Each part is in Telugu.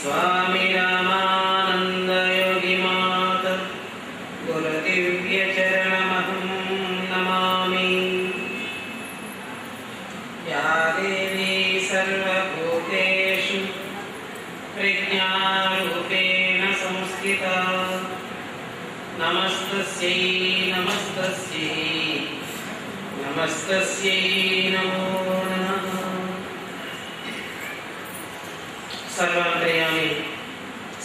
स्वामी रामानंद योगी मात गुरुदिव्य चरणमहं नमामि। या देवी सर्वभूतेषु प्रज्ञारूपेण संस्थिता नमस्तस्यै नमस्तस्यै नमस्तस्यै नमो नमः। सर्वांतर्यामी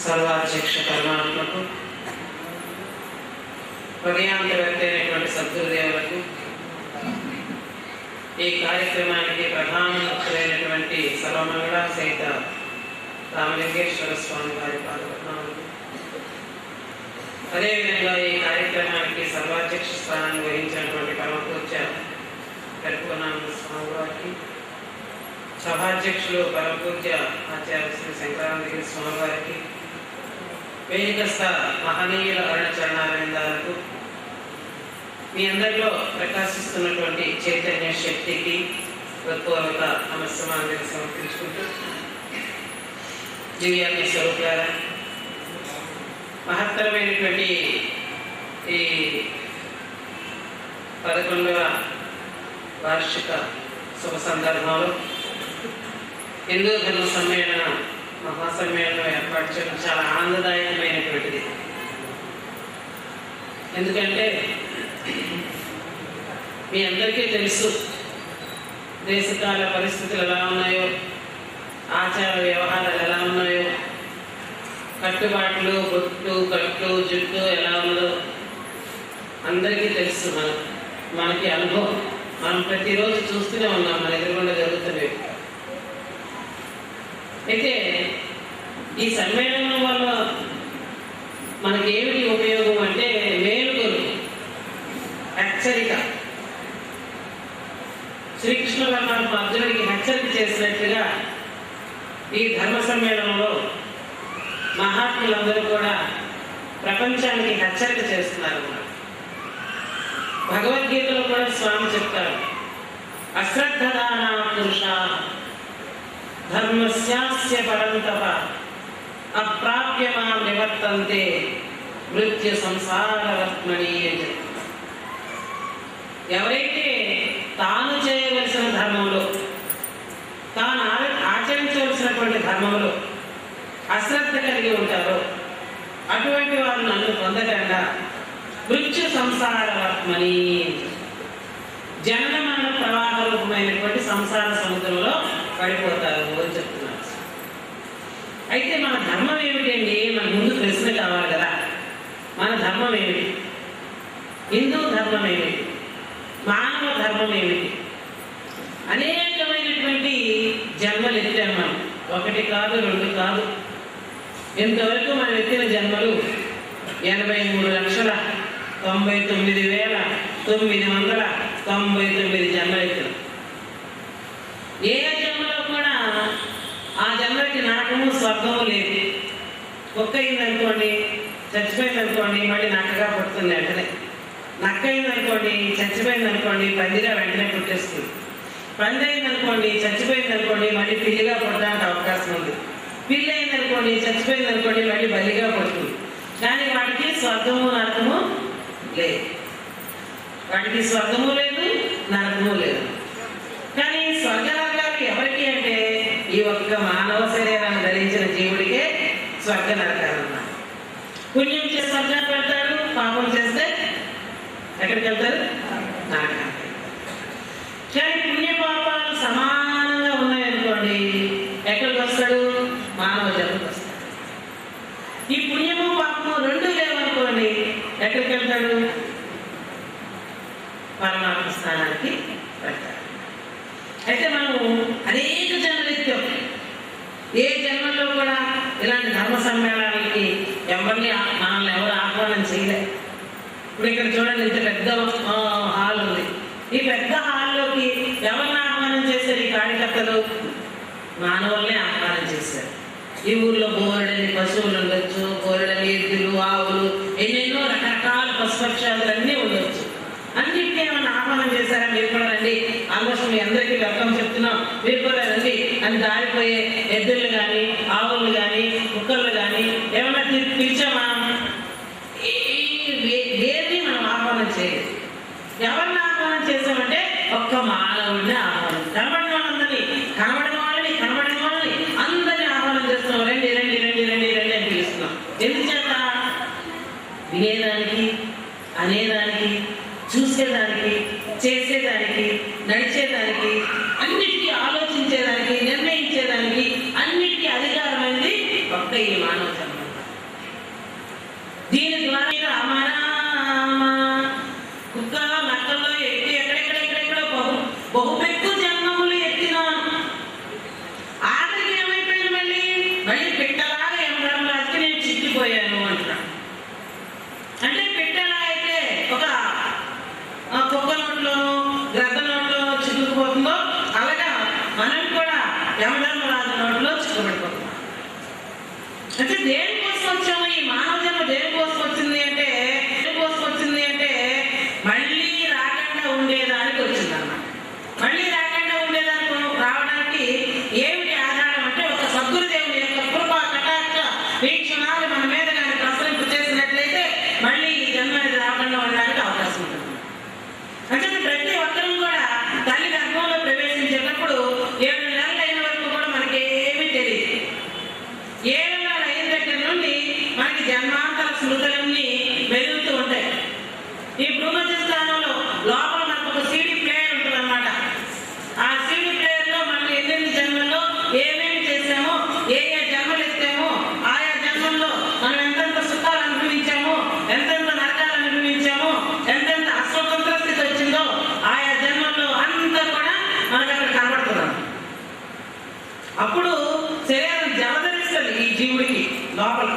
सर्वाध्यक्ष परमात्मకు హృదయాంతర్గతమైనటువంటి సద్గురుదేవులకు ఈ కార్యక్రమానికి ప్రధాన ముఖ్యులైనటువంటి సర్వమంగళ సహిత రామలింగేశ్వర స్వామి వారి పాదపద్మములు, అదేవిధంగా ఈ కార్యక్రమానికి సర్వాధ్యక్ష స్థానాన్ని వహించినటువంటి పరమపూజ్య కల్పనానంద స్వామి వారికి, సభాధ్యక్షులు పరమపూజ్య ఆచార్య శ్రీ శంకరానందగిరి స్వామి వారికి, వేదికస్థ మహనీయుల అరుణచరణారవిందాలకు, మీ అందరిలో ప్రకాశిస్తున్నటువంటి చైతన్య శక్తికి హృత్పూర్వక నమస్సమాంజలి సమర్పించుకుంటూ, దివ్యాగ్ని స్వరూపులారా, మహత్తరమైనటువంటి ఈ 11వ వార్షిక శుభ సందర్భంలో హిందూ ధర్మ సమ్మేళన మహాసమ్మేళనం ఏర్పాటు చేయడం చాలా ఆనందదాయకమైనటువంటిది. ఎందుకంటే మీ అందరికీ తెలుసు దేశకాల పరిస్థితులు ఎలా ఉన్నాయో, ఆచార వ్యవహారాలు ఎలా ఉన్నాయో, కట్టుబాట్లు, బొట్టు, కట్టు, జుట్టు ఎలా ఉన్నదో అందరికీ తెలుసు. మనకి అనుభవం, మనం ప్రతిరోజు చూస్తూనే ఉన్నాం, మన ఎదురుగుండా జరుగుతున్నవి. అయితే ఈ సమ్మేళనం వల్ల మనకేమిటి ఉపయోగం అంటే మేలుకొలు, హెచ్చరిక. శ్రీకృష్ణ పరమాత్మ అర్జునుడికి హెచ్చరిక చేసినట్లుగా ఈ ధర్మ సమ్మేళనంలో మహాత్ములందరూ కూడా ప్రపంచానికి హెచ్చరిక చేస్తున్నారు. భగవద్గీతలో కూడా స్వామి చెప్తారు, అశ్రద్ధదానా పురుషా ధర్మస్యాస్య పరంతప అప్రాప్య మాం నివర్తంతే మృత్యు సంసారవర్త్మని అని చెప్తారు. ఎవరైతే తాను చేయవలసిన ధర్మంలో, తాను ఆచరించవలసినటువంటి ధర్మంలో అశ్రద్ధ కలిగి ఉంటారో అటువంటి వారు నన్ను పొందకుండా మృత్యు సంసారవర్త్మని, జనన మరణ ప్రవాహ రూపమైనటువంటి సంసార సముద్రంలో పడిపోతారు అని చెప్తున్నారు. అయితే మన ధర్మం ఏమిటండి? మన ముందు ప్రశ్న కావాలి కదా. మన ధర్మం ఏమిటి? హిందూ ధర్మం ఏమిటి? మానవ ధర్మం ఏమిటి? అనేకమైనటువంటి జన్మలు ఎత్తాం మనం, 1 కాదు 2 కాదు. ఇంతవరకు మనం ఎత్తిన జన్మలు 83,99,999 జన్మలు ఎత్తినాం. ఏ జన్మలో కూడా ఆ జన్మకి నరకము స్వర్గము లేదు. కుక్క అయిందనుకోండి, చచ్చిపోయిందనుకోండి, మళ్ళీ నక్కగా పుడుతుంది వెంటనే. నక్క అయిందనుకోండి, చచ్చిపోయిందనుకోండి, పందిగా వెంటనే పుట్టేస్తుంది. పంది అయిందనుకోండి, చచ్చిపోయిందనుకోండి, మళ్ళీ పిల్లిగా పుట్టడానికి అవకాశం ఉంది. పిల్లి అయిందనుకోండి, చచ్చిపోయిందనుకోండి, మళ్ళీ బలిగా పుడుతుంది. కానీ వాటికి స్వర్గము నరకము లేదు. వాటికి స్వర్గము లేదు, నరకము లేదు. కానీ స్వర్గనరకాలు ఎవరికి అంటే ఈ ఒక్క మానవ శరీరాన్ని ధరించిన జీవుడికే స్వర్గ నరకాలు అన్నారు. పుణ్యం చేస్తే స్వర్గానికి వెళ్తాడు, పాపం చేస్తే ఎక్కడికి వెళ్తారు? నరకానికి. కానీ పుణ్యపాపాలు సమానంగా ఉన్నాయనుకోండి, ఎక్కడికి వస్తాడు? మానవ జన్మకు వస్తాడు. ఈ పుణ్యము పాపము 2 లేవనుకోండి, ఎక్కడికి వెళ్తాడు? పరమాత్మ స్థానానికి వెళ్తాడు. అయితే మనం అనేక జన్మలు ఎత్తాం. ఏ జన్మల్లో కూడా ఇలాంటి ధర్మ సమ్మేళనాలకి మనల్ని ఎవరు ఆహ్వానం చేయలేదు. ఇప్పుడు ఇక్కడ చూడండి, ఇంత పెద్ద హాల్ ఉంది. ఈ పెద్ద హాల్లోకి ఎవరిని ఆహ్వానం చేశారు? ఈ కార్యకర్తలు మానవుల్ని ఆహ్వానం చేశారు. ఈ ఊర్లో బోరెడని పశువులు ఉండొచ్చు, బోరెడని ఎద్దులు, ఆవులు, ఎన్నెన్నో రకరకాల పశుపక్షాలు అన్నీ ఉండొచ్చు. అన్నింటినీ ఏమన్నా ఆహ్వానం చేశారా? మీరు కూడా రండి, ఆల్మోస్ట్ మీ అందరికీ వెల్కమ్ చెప్తున్నాం, మీరు కూడా రండి అని దారిపోయే ఎద్దులు కానీ, ఆవులు కానీ, వినేదానికి, అనేదానికి, చూసేదానికి, చేసేదానికి, నడిచేదానికి, అన్నిటికీ ఆలోచించేదానికి, నిర్ణయించేదానికి, అన్నిటికీ అధికారమైనది ఒక్క ఈ మానవ జన్మ. దీని ద్వారా రామ కుక్కలో నక్కల్లో ఎక్కి ఎక్కడెక్కడెక్కడెక్కడో బహుపెక్కు జన్మములు ఎత్తినాను. ఆఖరికి ఏమైపోయింది, మళ్ళీ మళ్ళీ పిట్టలాగా యమధర్మరాజుకి నేను చిక్కిపోయాను అంటున్నాను. అంటే పిట్టలా అయితే ఒక కుక్క నోట్లోనో గ్రద్ద నోట్లోనో చిక్కుకుపోతుందో అలాగా మనం కూడా యమధర్మరాజు నోట్లో చిక్కుబడిపోతున్నాం. అంటే దేనికోసం వచ్చాము? ఈ మానవ జన్మ దేనికోసం వచ్చింది అంటే మళ్ళీ రాకుండా ఉండేదానికి వచ్చిందన్నమాట. మళ్ళీ రాకుండా ఉండేదానికి రావడానికి ఏమిటి ఆధారం అంటే ఒక సద్గురుదేవుని యొక్క కృప కటాక్ష వీక్షణాలు మన మీద కానీ ప్రసరింపు చేసినట్లయితే మళ్ళీ ఈ జన్మ రాకుండా ఉండడానికి అవకాశం ఉంటుంది. అంటే ప్రతి ఒక్కరూ కూడా తల్లి గర్భంలో ప్రవేశించేటప్పుడు 7 నెలలు అయిన వరకు కూడా మనకి ఏమీ తెలియదు. 7 నెలలు అయిన దగ్గర నుండి మనకి జన్మాంతర స్మృతులన్నీ మెరుగుతూ ఉంటాయి. ఈ భూమధ్య స్థానంలో లోపల మనకు ఒక సీడీ ప్లేయర్ ఉంటుంది అనమాట. ఆ సీడీ ప్లేయర్లో మనం ఎన్నెన్ని జన్మల్లో ఏమేమి చేసామో, ఏ జన్మలు ఎత్తామో, ఆయా జన్మల్లో మనం ఎంతెంత సుఖాలు అనుభవించామో, ఎంతెంత నరకాలు అనుభవించామో, ఎంతెంత అస్వతంత్ర స్థితి వచ్చిందో ఆయా జన్మల్లో అంతా కూడా మనకు అక్కడ కనబడుతున్నాం. అప్పుడు శరీరం జలధరిస్తుంది ఈ జీవుడికి లోపల.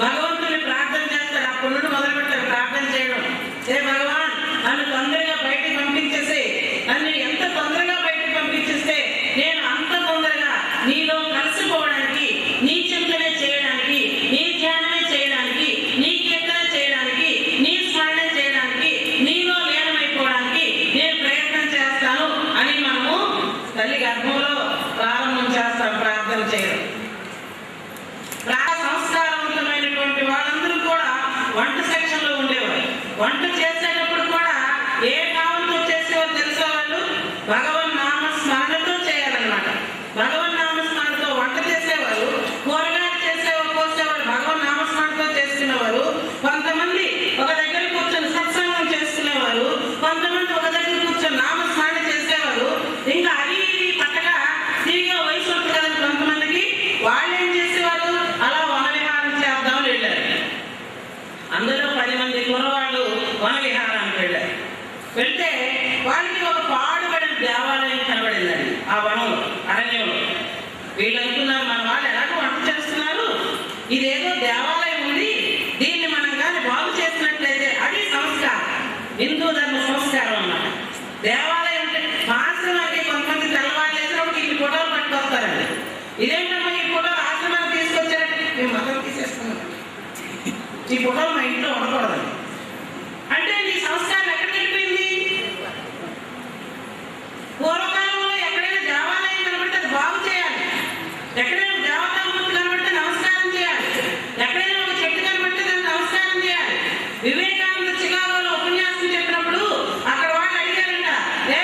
భగవంతుని ప్రార్థన చేస్తాడు. అప్పటి నుండి మొదలు పెట్టాడు ప్రార్థన చేయడం. ఏ భగవాన్, నన్ను తొందరగా బయటికి పంపించేస్తే, నన్ను ఎంత తొందరగా బయటికి పంపించేస్తే నేను అంత తొందరగా నీలో కలిసిపోవడానికి, నీ చింతనే చేయడానికి, నీ ధ్యానమే చేయడానికి, నీ కీర్తన చేయడానికి, నీ స్మరణ చేయడానికి, నీలో లీనమైపోవడానికి నేను ప్రయత్నం చేస్తాను అని మనము తల్లి గర్భంలో ప్రారంభం చేస్తాం ప్రార్థన చేయడం. సంస్కారవంతమైనటువంటి వాళ్ళందరూ కూడా వంట సెక్షన్లో ఉండేవారు. వంట చేసేటప్పుడు కూడా ఏ నామంతో చేసేవారు తెలుసా? వాళ్ళు భగవన్ నామ స్మరణతో చేయాలన్నమాట. భగవన్ నామ స్మరణతో వంట చేసేవారు. కూరగాయలు కోసేవారు భగవన్ నామ స్మరణతో చేసుకునేవారు. కొంతమంది ఒక దగ్గర కూర్చొని సత్సంగం చేసుకునేవారు. కొంతమంది ఒక దగ్గర కూర్చొని నామస్మరణ చేసేవారు. ఇంకా అది ఇది పట్టగా తిరిగే వయసు ఉంటుంది కదా కొంతమందికి, వాళ్ళు ఏం చేసేవారు? అలా వనవిహారం చేద్దామని వెళ్ళారు. అందులో 10 మంది కురవాళ్ళు వనవిహారానికి వెళ్ళారు. వెళ్తే వాళ్ళకి ఒక పాడుబడిన దేవాలయం కనబడిందండి ఆ వనంలో, అరణ్యంలో. వీళ్ళు అనుకున్నారు, మన వాళ్ళు ఎలాగో వంట చేస్తున్నారు, ఇదేదో దేవాలయం ఉంది, దీన్ని మనం కానీ బాగు చేసినట్లయితే అది సంస్కారం, హిందూ ధర్మ సంస్కారం అన్నమాట. దేవాలయం అంటే ఆశ్రమానికి కొంతమంది తెల్లవాళ్ళు వేసినప్పుడు ఈ ఫోటోలు పట్టుకొస్తారండి. ఇదేంటమ్మా ఈ ఫోటోలు ఆశ్రమానికి తీసుకొచ్చారంటే మేము మతం తీసేస్తున్నాం, ఈ ఫోటోలు మా ఇంట్లో ఉండకూడదండి. అంటే నీ సంస్కారం ఎక్కడికి వెళ్ళిపోయింది? పూర్వకాలంలో ఎక్కడైనా దేవాలయం కనబడితే అది బాగు చేయాలి, ఎక్కడైనా దేవతామూర్తి కనబడితే నమస్కారం చేయాలి, ఎక్కడైనా ఒక చెట్టు కనబడితే దానికి నమస్కారం చేయాలి. వివేకానంద చికాగోలో ఉపన్యాసం చెప్పినప్పుడు అక్కడ వాళ్ళు అడిగారంట,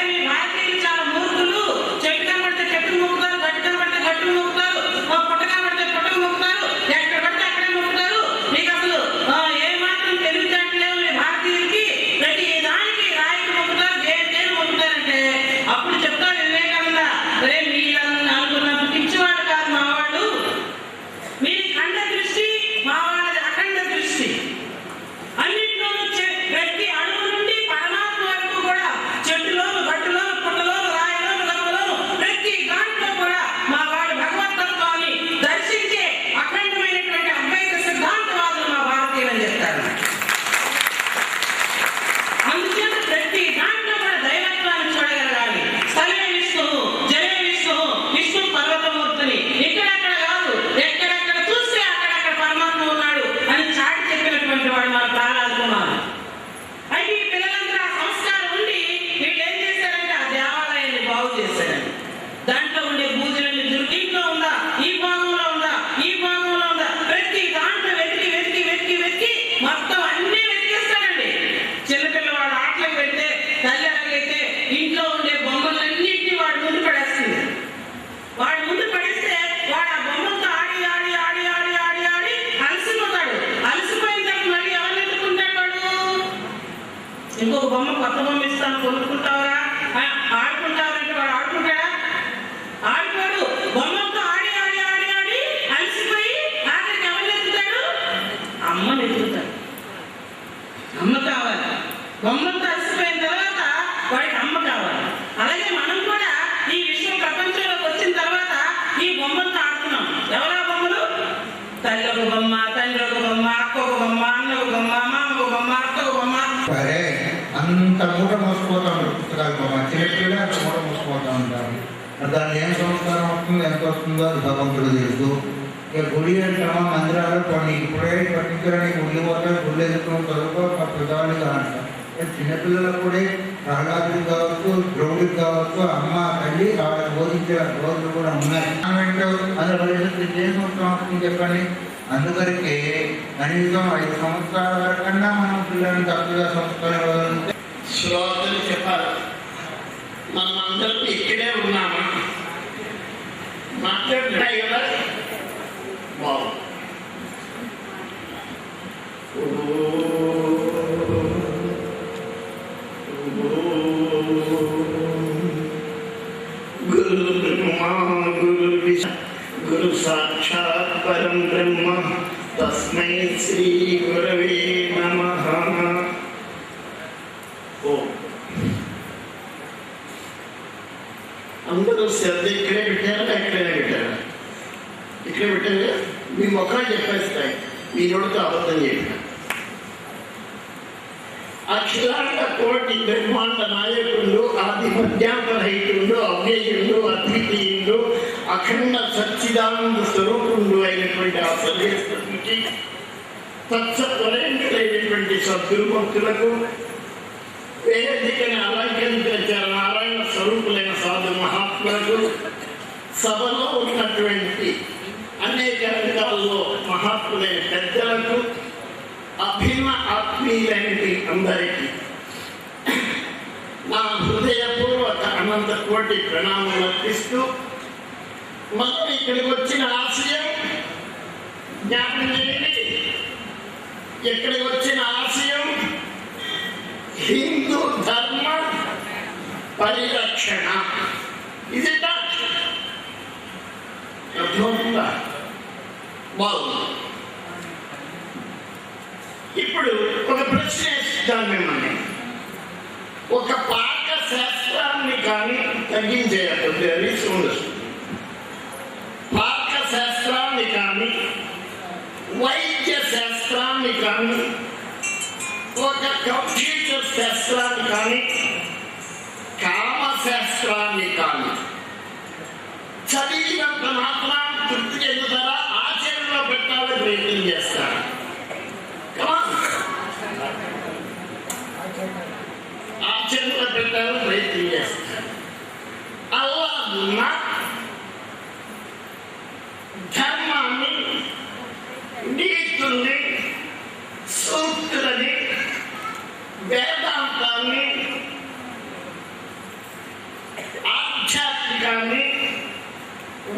మీ భారతీయులు చాలా మూర్ఖులు, చెట్టు కనబడితే చెట్టుకు మొక్కుతారు, గట్టు కనబడితే గట్టుకు మొక్కుతారు, పుట్ట కనబడితే పుట్టకు మొక్కుతారు, ఎక్కడ పడితే అక్కడే మొక్కుతారు, మీకు అసలు ఏ మాత్రం తెలివితేటలేవు మీ భారతీయులకి, ప్రతి బొమ్మలతో అలసిపోయిన తర్వాత వాడికి అమ్మ కావాలి. అలాగే మనం కూడా ఈ విశ్వ ప్రపంచంలోకి వచ్చిన తర్వాత ఈ బొమ్మలతో ఆడుతున్నాం. ఎవరా బొమ్మలు? తల్లి ఒక బొమ్మ, తండ్రి ఒక బొమ్మ, అక్క ఒక బొమ్మ, అన్న ఒక బొమ్మ, మామ ఒక బొమ్మ, అక్క ఒక బొమ్మ. సరే, అంత మూట మోసిపోతా ఉంటారు పుస్తకాలు బొమ్మ. చిన్నపిల్లలు అంత మూట మోసిపోతూ ఉంటారు. దాన్ని ఏం సంస్కారం వస్తుందో ఎంత వస్తుందో అది భగవంతుడు తెలుసు. ఇక గుడి అంటామా మందిరాలు కొన్ని ఇప్పుడే పట్టించడానికి గుడి పోతారు, గుళ్ళు ఎదుర్కొని చదువుకో పెద్దవాళ్ళకి అంటారు. చిన్నపిల్లలకు కూడా ప్రహ్లాదుడికి కావచ్చు, ద్రౌడికి కావచ్చు, అమ్మ తల్లి వాళ్ళకి బోధించే రోజులు కూడా ఉన్నాయి. అందులో ఏ సంవత్సరం వస్తుంది చెప్పండి. అందుకరికి కనీసం 5 సంవత్సరాల వరకన్నా మనం పిల్లల్ని తప్పుగా సంస్కారం శ్రోతలు చెప్పాలి. మనం అందరం ఇక్కడే ఉన్నామా? మాట్లాడుతున్నాయి కదా. బాగు గురు బ్రహ్మ గురు విష్ణు గురు సాక్షాత్ పరం బ్రహ్మ తస్మై శ్రీ గురవే నమః. అందరూ శ్రద్ధ ఇక్కడే పెట్టారా ఎక్కడైనా పెట్టారా? ఇక్కడే పెట్టారు. మీ మొక్కలు చెప్పేస్తాయి, మీ నోటితో అబద్ధం చెప్పిన. అఖిలాండ కోటి బ్రహ్మాండ నాయకుడు, ఆది మధ్యాంతరహితుడు, అవ్యయుడు, అద్వితీయుడు, అఖండ సచ్చిదానంద స్వరూపుడు అయినటువంటి ఆ సర్వేశ్వరునికి తత్సత్వరైనటువంటి సద్గురుభక్తులకు వేదికని అలంకరించిన నారాయణ స్వరూపులైన సాధు మహాత్ములకు, సభలో ఉన్నటువంటి అనేక రంగాల్లో మహాత్ములైన పెద్దలకు, అభిన్న ఆత్మీయులైనటువంటి అందరికీ నా హృదయపూర్వక అనంత కోటి ప్రణామాలు అర్పిస్తూ, మనం ఇక్కడికి వచ్చిన ఆశయం జ్ఞాపకం చేయండి. ఇక్కడికి వచ్చిన ఆశయం హిందూ ధర్మ పరిరక్షణ. ఇది అర్థమవుతుందా? బాగుంది. ఇప్పుడు ఒక ప్రశ్న వేస్తాను మిమ్మల్ని. ఒక పాక శాస్త్రాన్ని కానీ తగ్గించేయాలి. పాక శాస్త్రాన్ని కానీ, వైద్య శాస్త్రాన్ని కానీ, ఒక కంప్యూటర్ శాస్త్రాన్ని కానీ, కామశాస్త్రాన్ని కానీ చదివినంత మాత్రం తృప్తి చెందుతారా? ఆచరణలో పెట్టాలని ప్రయత్నం చేస్తారా? ఆచరణలో పెట్టాలని ప్రయత్నం చేస్తారు. అలా ధర్మాన్ని, నీతుల్ని, సూక్తులని, వేదాంతాన్ని, ఆధ్యాత్మికాన్ని,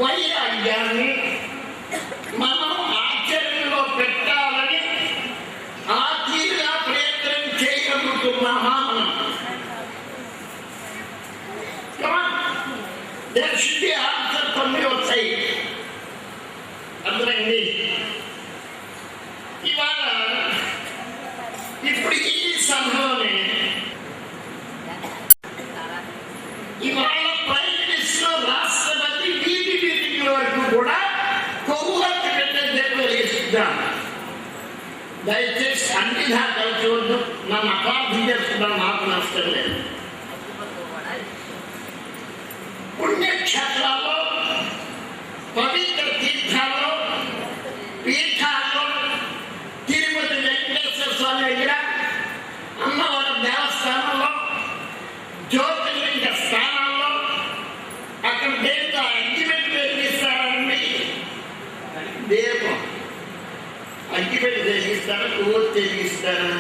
వైరాగ్యాన్ని మనం ఆచరణలో పెట్టాలని ఆ తీరుగా ప్రయత్నం చేయగలుగుతున్నామా? మనం ఆన్సర్ కొన్ని వచ్చాయి. అర్థమైంది? ఇవాళ ఇప్పుడు ఈ సభలోనే ఇవాళ ప్రైమ్ మినిస్టర్, రాష్ట్రపతి వీటి వరకు కూడా కొవ్వొత్తి పెట్టే వెలిగిస్తున్నాం. దయచేసి అన్ని దాఖలు చూడదు. నన్ను అపార్థం చేసుకున్నా నాకు నష్టం లేదు. పుణ్యక్షేత్రాల్లో, పవిత్ర తీర్థాల్లో, పీఠాల్లో, తిరుపతి వెంకటేశ్వర స్వామి దగ్గర, అన్నవరం దేవస్థానంలో, జ్యోతిర్లింగ స్థానాల్లో అక్కడ దేంతో అగ్గిపెట్టి వెలిగిస్తారండి. దీపం అగ్గిపెట్టి వెలిగిస్తారా, కొవ్వొత్తి వెలిగిస్తారా?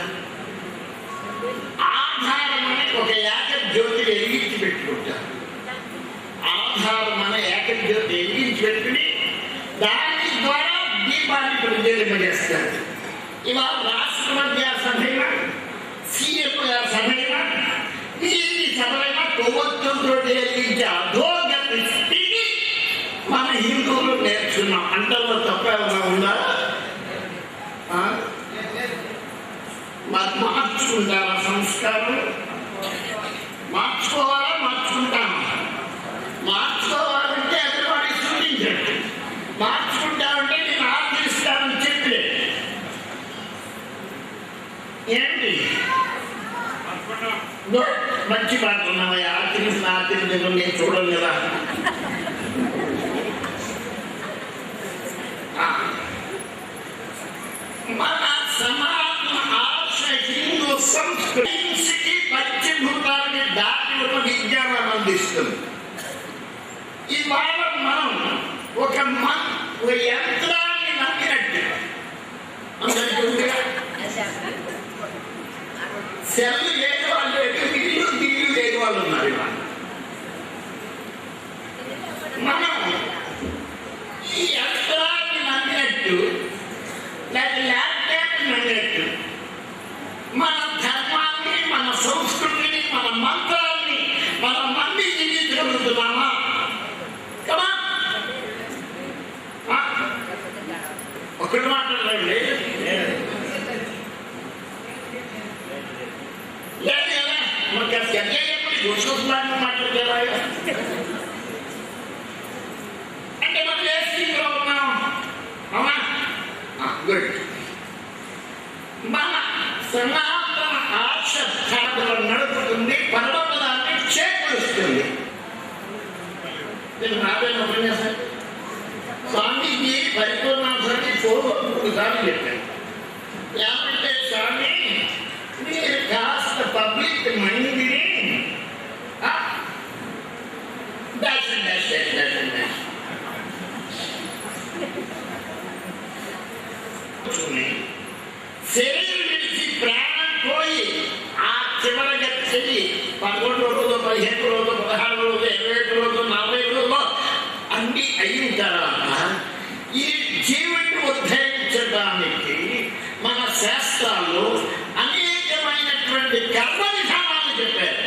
ఆధారం అనే ఒక ఏకజ్యోతి వెలిగించి పెట్టుకుంటారు. ఆధారం అనే ఏకజ్యోతి వెలిగించి పెట్టుకుని దాని ద్వారా దీపాన్ని ప్రజ్వలింపజేస్తారు. ఇవాళ రాష్ట్రపతి గారి సభైనా, సీఎం గారి సభైనా, ఈ సభైనా కొవ్వొత్తులతో వెలిగించే అధోగతి స్థితి మన హిందువులు నేర్చుకున్నాం. అంటల్లో తప్ప ఏమైనా ఉందా? మార్చుకుంటారా సంస్కారం? ఏంటి మంచి మాట ఉన్నావా? ఆర్తిని నేను చూడను కదా. మన సనాతన ఆర్ష హిందూ సంస్కృతికి పంచభూతాలని దాటి ఒక విజ్ఞానం అందిస్తుంది. ఇవాళ మనం ఒక యంత్రాన్ని నమ్మినట్టు సెల్లు లేని వాళ్ళు లేదు, నీళ్ళు లేని వాళ్ళు ఉన్నారు. ఇవాళ మనం ఈ యంత్రాన్ని నమ్మినట్టు లేక ల్యాప్టాప్ నమ్మినట్టు మన ధర్మాన్ని, మన సంస్కృతిని, మన మంత్రాన్ని మనం నమ్మి జీవించగలుగుతున్నామా? కదా ఒకటి మాట్లాడండి. లేదు మనకి తెలియజేయప్పుడు గుర్తుకున్నాను మాట్లాడేవా అంటే మనం ఏ స్థితిలో ఉన్నాం? అవునా? గుడ్. మన సనాతన ఆర్ష స్థాపనలు నడుపుతుంది, పరమపదాన్ని చేకూరుస్తుంది. నేను రాబోయే ఉపన్యాసం స్వామీజీ పరిపూర్ణాంశాన్ని 3 సార్లు చెప్పాను. ఏమంటే స్వామి మీరు కాస్త పబ్లిక్ మైండ్ని శరీరం విడిచి ప్రాణం పోయి ఆ చివరగా చెయ్యి 11 రోజులు, 15 రోజులు, 16 రోజులు, 21 రోజులు, 40 రోజులు అన్ని అయిన తర్వాత ఈ జీవుని ఉద్ధరించడానికి మన శాస్త్రాల్లో అనేకమైనటువంటి కర్మ విధానాలు చెప్పారు.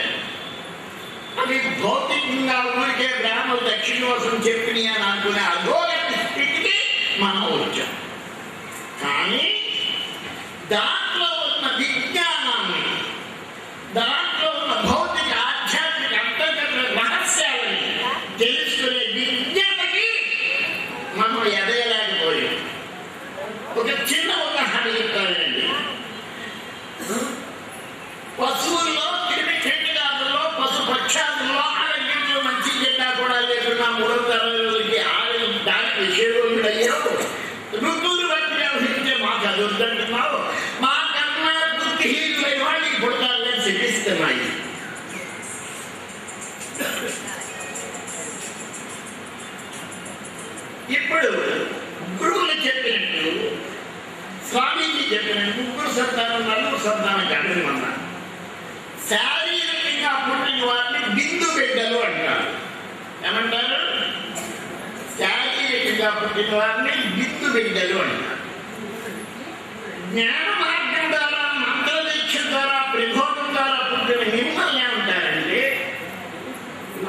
అవి భౌతికంగా ఊరికే బ్రాహ్మణులు దక్షిణవాసం చెప్పినాయి అని అనుకునే అధోగతి స్థితికి మనం వచ్చాం. కానీ దాంట్లో ఉన్న విజ్ఞానాన్ని, దాంట్లో ఉన్న భౌతిక ఆధ్యాత్మిక అంతర్గత రహస్యాలని తెలుసుకునే విజ్ఞతకి మనం ఎదగలేకపోయాం. ఒక చిన్న ఉదాహరణ చెప్తానండి. పశువుల్లో, క్రిమికీటకాదుల్లో, పశుపక్షాదుల్లో ఆరోగ్యంలో మంచి చెడ్డ కూడా లేకుండా 360 రోజులకి ఆరోగ్యం దానికి విషయంలో అయ్యావు. ఋతువులు బట్టి వ్యవహరించే మాకు అది వద్దంటున్నావు. మా కన్నా బుద్ధిహీనులైన వాళ్ళకి పుడతారని శిపిస్తున్నాయి. ఇప్పుడు గురువులు చెప్పినట్టు, స్వామీజీ చెప్పినట్టు 3 సంతానం 4 సంతానం కలిగి ఉన్నారు. శారీరకంగా పుట్టిన వారిని బిందు బిడ్డలు అంటారు. ఏమంటారు? శారీరకంగా పుట్టిన వారిని బిందు బిడ్డలు అంటారు. జ్ఞాన మార్గం ద్వారా, మంత్రదీక్ష ద్వారా, ప్రబోధం ద్వారా పుట్టిన మిమ్మల్ని ఏమంటారంటే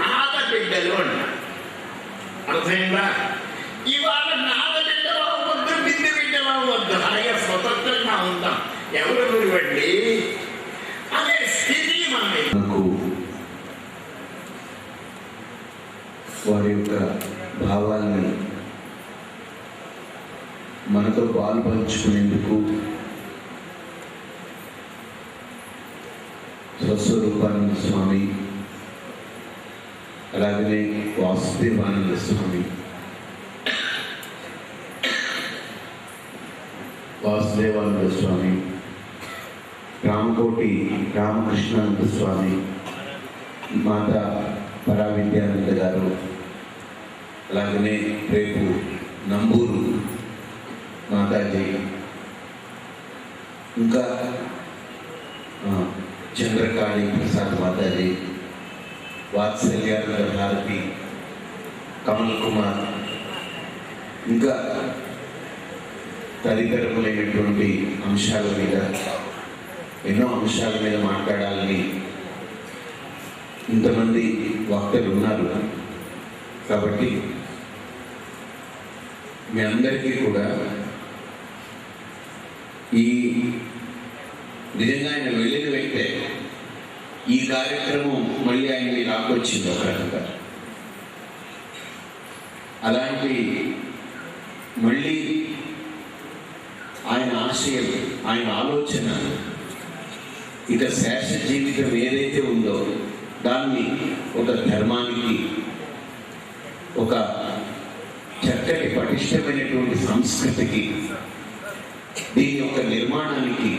నాద బిడ్డలు అంటారు. అర్థమైందా? ఇవాళ నాద బిడ్డలో వద్దు, బిందు బిడ్డలో వద్దు, అలాగే స్వతంత్రంగా ఉందాం. ఎవరు గురివండి అనే స్థితి మనకు వారి యొక్క భావాలను మనతో పాల్పంచుకునేందుకు స్వస్వరూపానంద స్వామి, అలాగనే వాసుదేవానంద స్వామి, వాసుదేవానంద స్వామి, రామకోటి రామకృష్ణానంద స్వామి, మాతా పరావిద్యానంద గారు, అలాగనే రేపు నంబూరు మాతాజీ, ఇంకా చంద్రకాళి ప్రసాద్ మాతాజీ, వాత్సల్యానంద భారతి, కమల్ కుమార్, ఇంకా తదితరములైనటువంటి అంశాల మీద, ఎన్నో అంశాల మీద మాట్లాడాలని ఇంతమంది వక్తలు ఉన్నారు. కాబట్టి మీ అందరికీ కూడా ఈ నిజంగా ఆయన వెళ్ళిన వ్యక్తే ఈ కార్యక్రమం మళ్ళీ ఆయన్ని లాక్కొచ్చింది ఒక రకంగా. అలాంటి మళ్ళీ ఆయన ఆశయం, ఆయన ఆలోచన ఇక శేష జీవితం ఏదైతే ఉందో దాన్ని ఒక ధర్మానికి, ఒక చక్కటి పటిష్టమైనటువంటి సంస్కృతికి, దీని యొక్క నిర్మాణానికి